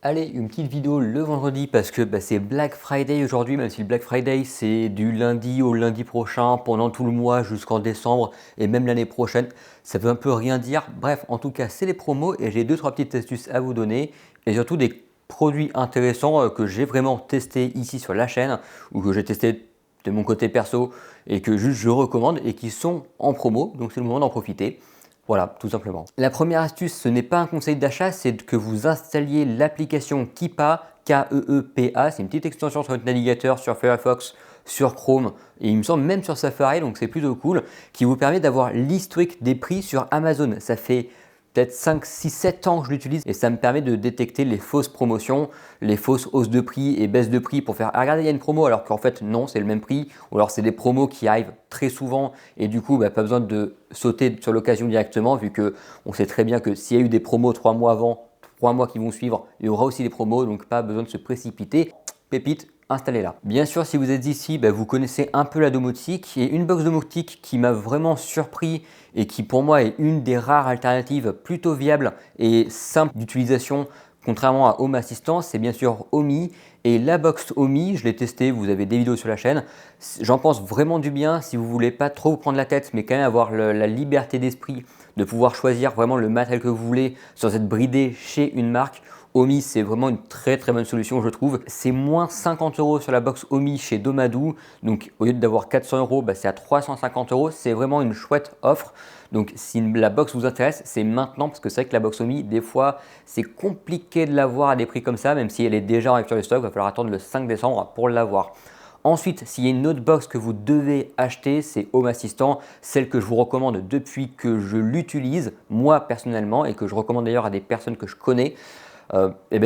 Allez, une petite vidéo le vendredi parce que c'est Black Friday aujourd'hui, même si le Black Friday c'est du lundi au lundi prochain, pendant tout le mois jusqu'en décembre et même l'année prochaine. Ça veut un peu rien dire. Bref, en tout cas, c'est les promos et j'ai deux, trois petites astuces à vous donner et surtout des produits intéressants que j'ai vraiment testé ici sur la chaîne ou que j'ai testé de mon côté perso et que juste je recommande et qui sont en promo. Donc c'est le moment d'en profiter. Voilà, tout simplement. La première astuce, ce n'est pas un conseil d'achat, c'est que vous installiez l'application Keepa, Keepa, c'est une petite extension sur votre navigateur, sur Firefox, sur Chrome et il me semble même sur Safari, donc c'est plutôt cool, qui vous permet d'avoir l'historique des prix sur Amazon. Ça fait peut-être 5, 6, 7 ans que je l'utilise et ça me permet de détecter les fausses promotions, les fausses hausses de prix et baisses de prix pour faire ah, regardez, il y a une promo alors qu'en fait non, c'est le même prix ou alors c'est des promos qui arrivent très souvent et du coup pas besoin de sauter sur l'occasion directement vu que on sait très bien que s'il y a eu des promos 3 mois avant, 3 mois qui vont suivre, il y aura aussi des promos donc pas besoin de se précipiter. Pépite, installez-la. Bien sûr, si vous êtes ici, vous connaissez un peu la domotique et une box domotique qui m'a vraiment surpris et qui pour moi est une des rares alternatives plutôt viables et simples d'utilisation contrairement à Home Assistant, c'est bien sûr Homey et la box Homey, je l'ai testé, vous avez des vidéos sur la chaîne. J'en pense vraiment du bien si vous voulez pas trop vous prendre la tête mais quand même avoir la liberté d'esprit de pouvoir choisir vraiment le matériel que vous voulez sans être bridé chez une marque. Homey, c'est vraiment une très bonne solution, je trouve. C'est moins 50 € sur la box Homey chez Domadou. Donc, au lieu d'avoir 400 €, c'est à 350 €. C'est vraiment une chouette offre. Donc, si la box vous intéresse, c'est maintenant parce que c'est vrai que la box Homey, des fois, c'est compliqué de l'avoir à des prix comme ça, même si elle est déjà en rupture de stock. Il va falloir attendre le 5 décembre pour l'avoir. Ensuite, s'il y a une autre box que vous devez acheter, c'est Home Assistant, celle que je vous recommande depuis que je l'utilise, moi personnellement, et que je recommande d'ailleurs à des personnes que je connais.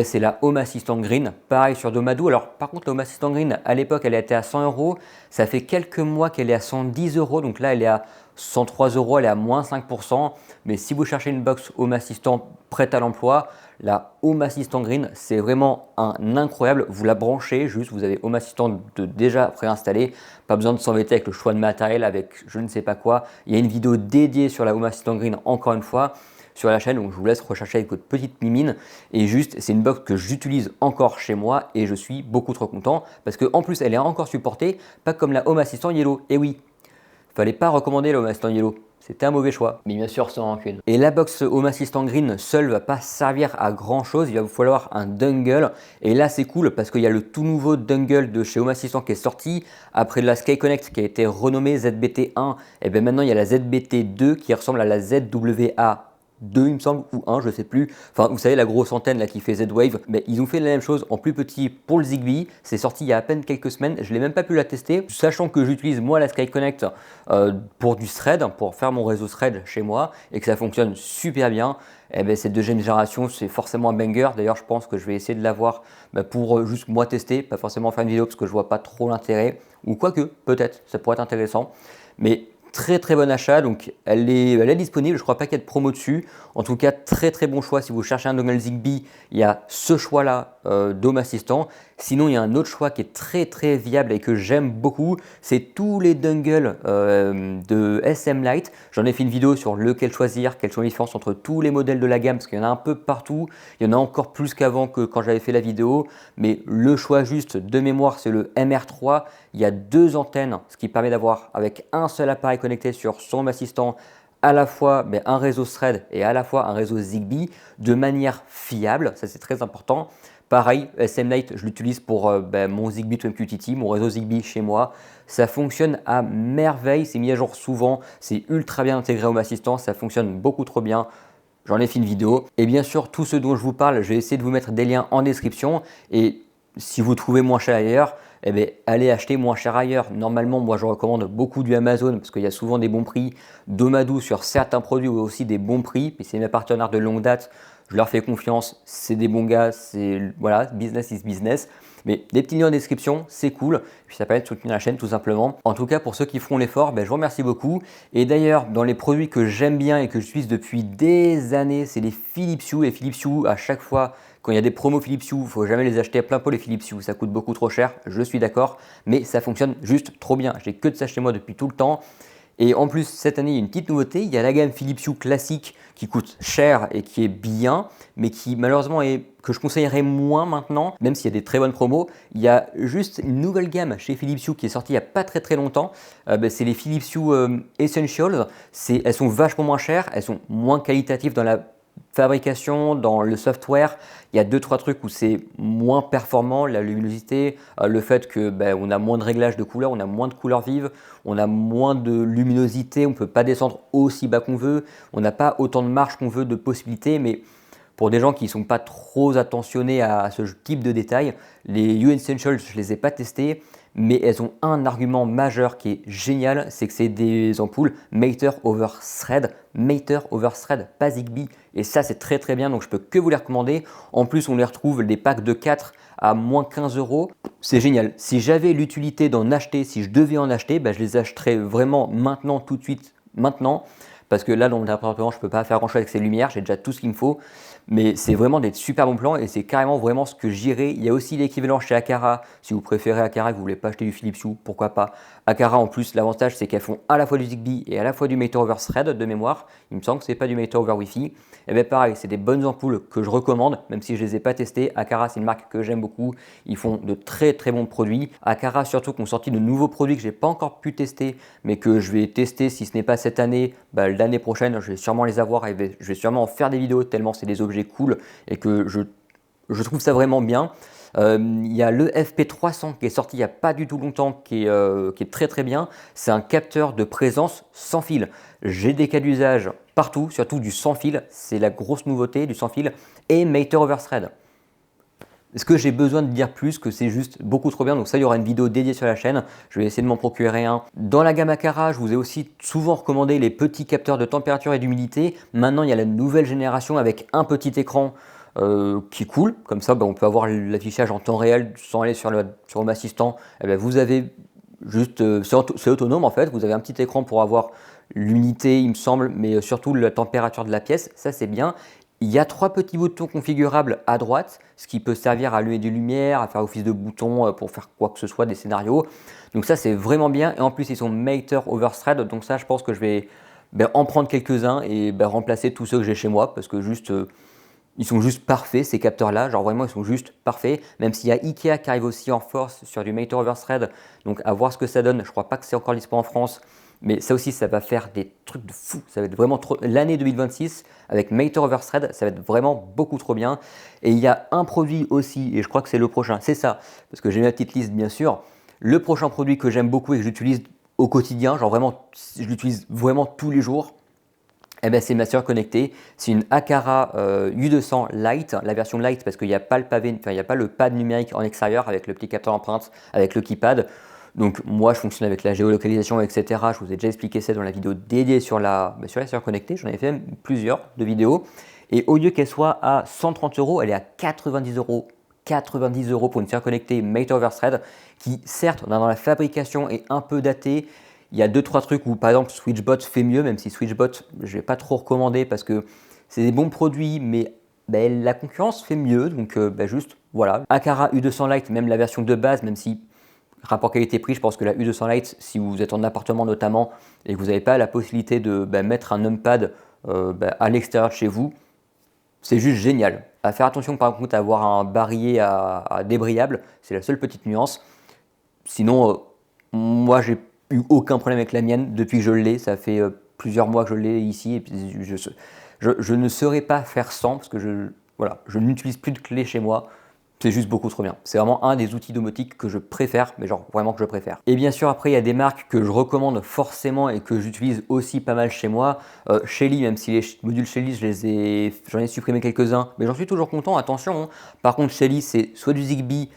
C'est la Home Assistant Green, pareil sur Domadou. Alors par contre la Home Assistant Green à l'époque elle était à 100 €, ça fait quelques mois qu'elle est à 110 €, donc là elle est à 103 €, elle est à moins 5%. Mais si vous cherchez une box Home Assistant prête à l'emploi, la Home Assistant Green c'est vraiment un incroyable, vous la branchez juste, vous avez Home Assistant déjà préinstallé, pas besoin de s'embêter avec le choix de matériel, avec je ne sais pas quoi. Il y a une vidéo dédiée sur la Home Assistant Green encore une fois sur la chaîne, donc je vous laisse rechercher avec votre petite mimine et juste c'est une box que j'utilise encore chez moi et je suis beaucoup trop content parce qu'en plus elle est encore supportée, pas comme la Home Assistant Yellow. Et oui, fallait pas recommander la Home Assistant Yellow, c'était un mauvais choix, mais bien sûr sans rancune. Et la box Home Assistant Green seule va pas servir à grand chose, il va vous falloir un dongle et là c'est cool parce qu'il y a le tout nouveau dongle de chez Home Assistant qui est sorti après la Sky Connect qui a été renommée ZBT1 et bien maintenant il y a la ZBT2 qui ressemble à la ZWA 2 il me semble, ou 1, je sais plus. Enfin, vous savez, la grosse antenne là qui fait Z-Wave, mais ils ont fait la même chose en plus petit pour le Zigbee. C'est sorti il y a à peine quelques semaines. Je l'ai même pas pu la tester, sachant que j'utilise moi la Sky Connect pour du thread, pour faire mon réseau thread chez moi, et que ça fonctionne super bien. Cette deuxième génération, c'est forcément un banger. D'ailleurs, je pense que je vais essayer de l'avoir pour juste moi tester, pas forcément faire une vidéo parce que je vois pas trop l'intérêt. Ou quoique, peut-être, ça pourrait être intéressant. Mais très bon achat, donc elle est disponible, je crois pas qu'il y ait de promo dessus. En tout cas, très bon choix. Si vous cherchez un dongle Zigbee, il y a ce choix-là d'Home Assistant. Sinon, il y a un autre choix qui est très viable et que j'aime beaucoup, c'est tous les dongles de SM Lite. J'en ai fait une vidéo sur lequel choisir, quelles sont les différences entre tous les modèles de la gamme, parce qu'il y en a un peu partout. Il y en a encore plus qu'avant que quand j'avais fait la vidéo, mais le choix juste de mémoire, c'est le MR3. Il y a deux antennes, ce qui permet d'avoir avec un seul appareil connecté sur son Home Assistant à la fois un réseau Thread et à la fois un réseau Zigbee de manière fiable, ça c'est très important. Pareil, SM Lite, je l'utilise pour mon Zigbee to MQTT, mon réseau Zigbee chez moi. Ça fonctionne à merveille, c'est mis à jour souvent, c'est ultra bien intégré Home Assistant, ça fonctionne beaucoup trop bien. J'en ai fait une vidéo. Et bien sûr, tout ce dont je vous parle, je vais essayer de vous mettre des liens en description. Et si vous trouvez moins cher ailleurs, allez acheter moins cher ailleurs. Normalement, moi, je recommande beaucoup du Amazon parce qu'il y a souvent des bons prix. Domadou sur certains produits ou aussi des bons prix. Puis c'est mes partenaires de longue date. Je leur fais confiance. C'est des bons gars. Voilà, business is business. Mais des petits liens en description, c'est cool. Puis ça permet de soutenir la chaîne tout simplement. En tout cas, pour ceux qui feront l'effort, je vous remercie beaucoup. Et d'ailleurs, dans les produits que j'aime bien et que j'utilise depuis des années, c'est les Philips Hue. Les Philips Hue, à chaque fois, quand il y a des promos Philips Hue, il ne faut jamais les acheter à plein pot les Philips Hue. Ça coûte beaucoup trop cher, je suis d'accord. Mais ça fonctionne juste trop bien. J'ai que de ça chez moi depuis tout le temps. Et en plus, cette année, il y a une petite nouveauté, il y a la gamme Philips Hue classique qui coûte cher et qui est bien, mais qui malheureusement est que je conseillerais moins maintenant, même s'il y a des très bonnes promos. Il y a juste une nouvelle gamme chez Philips Hue qui est sortie il n'y a pas très longtemps. C'est les Philips Hue Essentials. Elles sont vachement moins chères, elles sont moins qualitatives dans la fabrication, dans le software. Il y a 2-3 trucs où c'est moins performant, la luminosité, le fait que on a moins de réglage de couleurs, on a moins de couleurs vives, on a moins de luminosité, on ne peut pas descendre aussi bas qu'on veut, on n'a pas autant de marge qu'on veut, de possibilités, mais pour des gens qui ne sont pas trop attentionnés à ce type de détails, les Hue Essentials, je ne les ai pas testés, mais elles ont un argument majeur qui est génial, c'est que c'est des ampoules Matter over Thread, pas Zigbee. Et ça, c'est très bien, donc je peux que vous les recommander. En plus, on les retrouve, des packs de 4 à moins 15 euros. C'est génial. Si j'avais l'utilité d'en acheter, si je devais en acheter, je les achèterais vraiment maintenant, tout de suite, maintenant. Parce que là, dans mon appartement, je ne peux pas faire grand chose avec ces lumières, j'ai déjà tout ce qu'il me faut. Mais c'est vraiment des super bons plans et c'est carrément vraiment ce que j'irai. Il y a aussi l'équivalent chez Aqara. Si vous préférez Aqara et que vous ne voulez pas acheter du Philips Hue, pourquoi pas. Aqara, en plus, l'avantage, c'est qu'elles font à la fois du Zigbee et à la fois du Matter over Thread de mémoire. Il me semble que ce n'est pas du Matter over Wi-Fi. Et bien pareil, c'est des bonnes ampoules que je recommande, même si je ne les ai pas testées. Aqara, c'est une marque que j'aime beaucoup. Ils font de très bons produits. Aqara, surtout, qui ont sorti de nouveaux produits que je n'ai pas encore pu tester, mais que je vais tester si ce n'est pas cette année, l'année prochaine, je vais sûrement les avoir et je vais sûrement en faire des vidéos tellement c'est des objets cool et que je trouve ça vraiment bien. Il y a le FP300 qui est sorti il n'y a pas du tout longtemps, qui est très bien. C'est un capteur de présence sans fil. J'ai des cas d'usage partout, surtout du sans fil. C'est la grosse nouveauté du sans fil. Et Matter over Thread. Est-ce que j'ai besoin de dire plus que c'est juste beaucoup trop bien? Donc ça, il y aura une vidéo dédiée sur la chaîne. Je vais essayer de m'en procurer un. Dans la gamme Aqara, je vous ai aussi souvent recommandé les petits capteurs de température et d'humidité. Maintenant, il y a la nouvelle génération avec un petit écran qui est cool. Comme ça, on peut avoir l'affichage en temps réel sans aller sur Home Assistant. Vous avez juste, c'est autonome en fait. Vous avez un petit écran pour avoir l'unité, il me semble, mais surtout la température de la pièce. Ça, c'est bien. Il y a 3 petits boutons configurables à droite, ce qui peut servir à allumer des lumières, à faire office de bouton pour faire quoi que ce soit, des scénarios. Donc ça, c'est vraiment bien. Et en plus, ils sont Matter over Thread. Donc ça, je pense que je vais en prendre quelques-uns et remplacer tous ceux que j'ai chez moi parce que ils sont juste parfaits, ces capteurs-là. Genre vraiment, ils sont juste parfaits. Même s'il y a Ikea qui arrive aussi en force sur du Matter over Thread. Donc à voir ce que ça donne. Je crois pas que c'est encore dispo en France. Mais ça aussi, ça va faire des trucs de fou. Ça va être vraiment trop. L'année 2026, avec Matter over Thread, ça va être vraiment beaucoup trop bien. Et il y a un produit aussi, et je crois que c'est le prochain, c'est ça, parce que j'ai ma petite liste bien sûr. Le prochain produit que j'aime beaucoup et que j'utilise au quotidien, genre vraiment, je l'utilise vraiment tous les jours, c'est ma serrure connectée. C'est une Aqara U200 Lite, la version Lite parce qu'il n'y a pas il n'y a pas le pad numérique en extérieur avec le petit capteur empreinte, avec le keypad. Donc moi je fonctionne avec la géolocalisation, etc. Je vous ai déjà expliqué ça dans la vidéo dédiée sur la serrure connectée. J'en ai fait même plusieurs de vidéos. Et au lieu qu'elle soit à 130 euros, elle est à 90 euros. 90 euros pour une serrure connectée Matter over Thread qui certes dans la fabrication est un peu datée. Il y a 2-3 trucs où par exemple Switchbot fait mieux, même si Switchbot je ne vais pas trop recommander parce que c'est des bons produits, mais la concurrence fait mieux. Donc juste voilà. Aqara U200 Lite, même la version de base, même si rapport qualité-prix, je pense que la U200 Lite, si vous êtes en appartement notamment et que vous n'avez pas la possibilité de mettre un numpad à l'extérieur de chez vous, c'est juste génial. À faire attention par contre à avoir un barillet à débrayable, c'est la seule petite nuance. Sinon, moi j'ai eu aucun problème avec la mienne depuis que je l'ai. Ça fait plusieurs mois que je l'ai ici et puis je ne saurais pas faire sans parce que je n'utilise plus de clé chez moi. C'est juste beaucoup trop bien. C'est vraiment un des outils domotiques que je préfère, mais genre vraiment que je préfère. Et bien sûr, après, il y a des marques que je recommande forcément et que j'utilise aussi pas mal chez moi. Shelly, même si les modules Shelly, j'en ai supprimé quelques-uns, mais j'en suis toujours content, attention. Hein. Par contre, Shelly, c'est soit du Zigbee,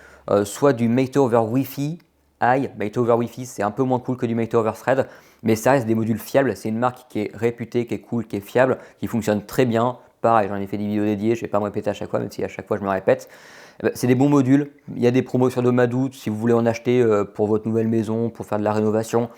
soit du Matter over Wi-Fi. Matter over Wi-Fi, c'est un peu moins cool que du Matter over Thread, mais ça reste des modules fiables. C'est une marque qui est réputée, qui est cool, qui est fiable, qui fonctionne très bien. Pareil, j'en ai fait des vidéos dédiées, je ne vais pas me répéter à chaque fois, même si à chaque fois je me répète. C'est des bons modules. Il y a des promos sur Domadou. Si vous voulez en acheter pour votre nouvelle maison, pour faire de la rénovation,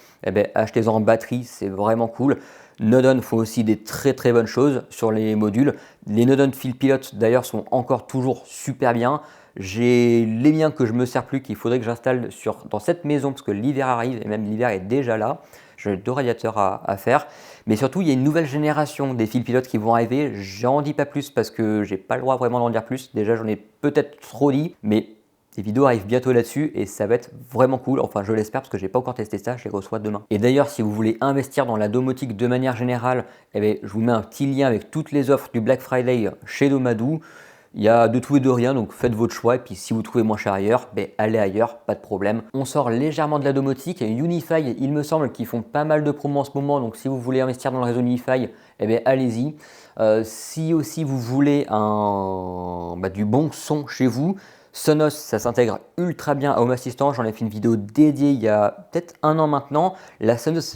achetez-en en batterie, c'est vraiment cool. Nodon font aussi des très bonnes choses sur les modules. Les Nodon Field Pilot d'ailleurs sont encore toujours super bien. J'ai les miens que je me sers plus, qu'il faudrait que j'installe dans cette maison parce que l'hiver arrive et même l'hiver est déjà là. J'ai 2 radiateurs à faire. Mais surtout, il y a une nouvelle génération des fils pilotes qui vont arriver. J'en dis pas plus parce que j'ai pas le droit vraiment d'en dire plus. Déjà, j'en ai peut-être trop dit, mais les vidéos arrivent bientôt là-dessus et ça va être vraiment cool. Enfin, je l'espère parce que j'ai pas encore testé ça, je les reçois demain. Et d'ailleurs, si vous voulez investir dans la domotique de manière générale, eh bien, je vous mets un petit lien avec toutes les offres du Black Friday chez Domadou. Il y a de tout et de rien, donc faites votre choix. Et puis si vous trouvez moins cher ailleurs, ben, allez ailleurs, pas de problème. On sort légèrement de la domotique. Unify, il me semble qu'ils font pas mal de promos en ce moment. Donc si vous voulez investir dans le réseau Unify, eh bien, allez-y. Si aussi vous voulez du bon son chez vous, Sonos, ça s'intègre ultra bien à Home Assistant. J'en ai fait une vidéo dédiée il y a peut-être 1 an maintenant. La Sonos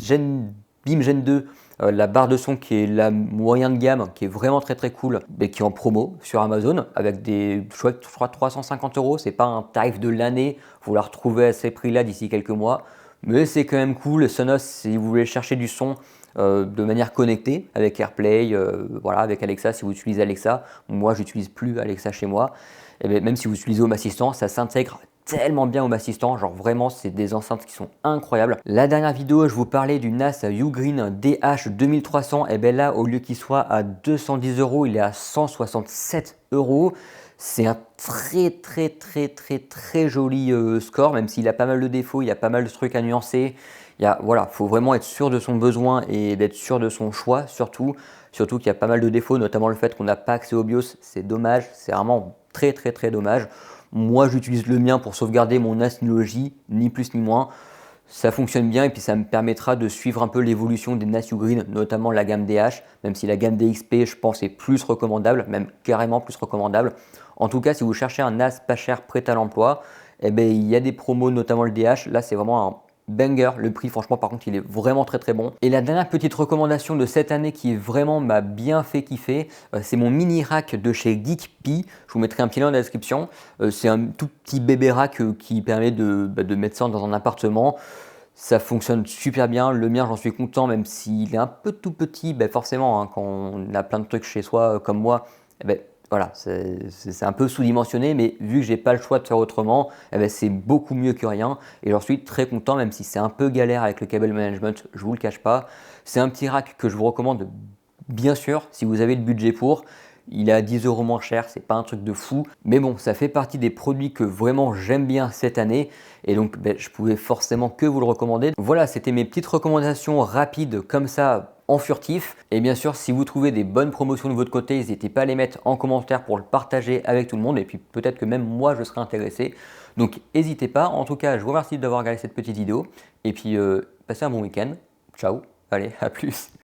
Beam Gen 2, la barre de son qui est la moyen de gamme, qui est vraiment très très cool, mais qui est en promo sur Amazon avec des, je crois 350 €. C'est pas un tarif de l'année, vous la retrouvez à ces prix-là d'ici quelques mois, mais c'est quand même cool. Sonos, si vous voulez chercher du son de manière connectée avec AirPlay, voilà, avec Alexa, si vous utilisez Alexa. Moi, j'utilise plus Alexa chez moi. Et bien, même si vous utilisez Home Assistant, ça s'intègre tellement bien Home Assistant, genre vraiment c'est des enceintes qui sont incroyables. La dernière vidéo, je vous parlais du NAS Ugreen DH 2300, et bien là, au lieu qu'il soit à 210 €, il est à 167 €. C'est un très joli score, même s'il a pas mal de défauts, il y a pas mal de trucs à nuancer. Voilà, faut vraiment être sûr de son besoin et d'être sûr de son choix, surtout qu'il y a pas mal de défauts, notamment le fait qu'on n'a pas accès au BIOS. C'est dommage, c'est vraiment très dommage. Moi, j'utilise le mien pour sauvegarder mon Synology, ni plus ni moins. Ça fonctionne bien et puis ça me permettra de suivre un peu l'évolution des NAS Ugreen, notamment la gamme DH, même si la gamme DXP, je pense, est plus recommandable, même carrément plus recommandable. En tout cas, si vous cherchez un NAS pas cher, prêt à l'emploi, eh ben, il y a des promos, notamment le DH. Là, c'est vraiment un banger. Le prix, franchement, par contre, il est vraiment très bon. Et la dernière petite recommandation de cette année qui est vraiment m'a bien fait kiffer, c'est mon mini rack de chez Geekpea. Je vous mettrai un petit lien dans la description. C'est un tout petit bébé rack qui permet de mettre ça dans un appartement. Ça fonctionne super bien. Le mien, j'en suis content, même s'il est un peu tout petit. Ben forcément, hein, quand on a plein de trucs chez soi, comme moi, ben, voilà, c'est un peu sous-dimensionné, mais vu que j'ai pas le choix de faire autrement, eh ben, c'est beaucoup mieux que rien. Et j'en suis très content, même si c'est un peu galère avec le cable management, je vous le cache pas. C'est un petit rack que je vous recommande, bien sûr, si vous avez le budget pour. Il est à 10 € moins cher, c'est pas un truc de fou. Mais bon, ça fait partie des produits que vraiment j'aime bien cette année. Et donc, je pouvais forcément que vous le recommander. Voilà, c'était mes petites recommandations rapides comme ça en furtif. Et bien sûr, si vous trouvez des bonnes promotions de votre côté, n'hésitez pas à les mettre en commentaire pour le partager avec tout le monde. Et puis peut-être que même moi, je serai intéressé. Donc, n'hésitez pas. En tout cas, je vous remercie d'avoir regardé cette petite vidéo. Et puis, passez un bon week-end. Ciao. Allez, à plus.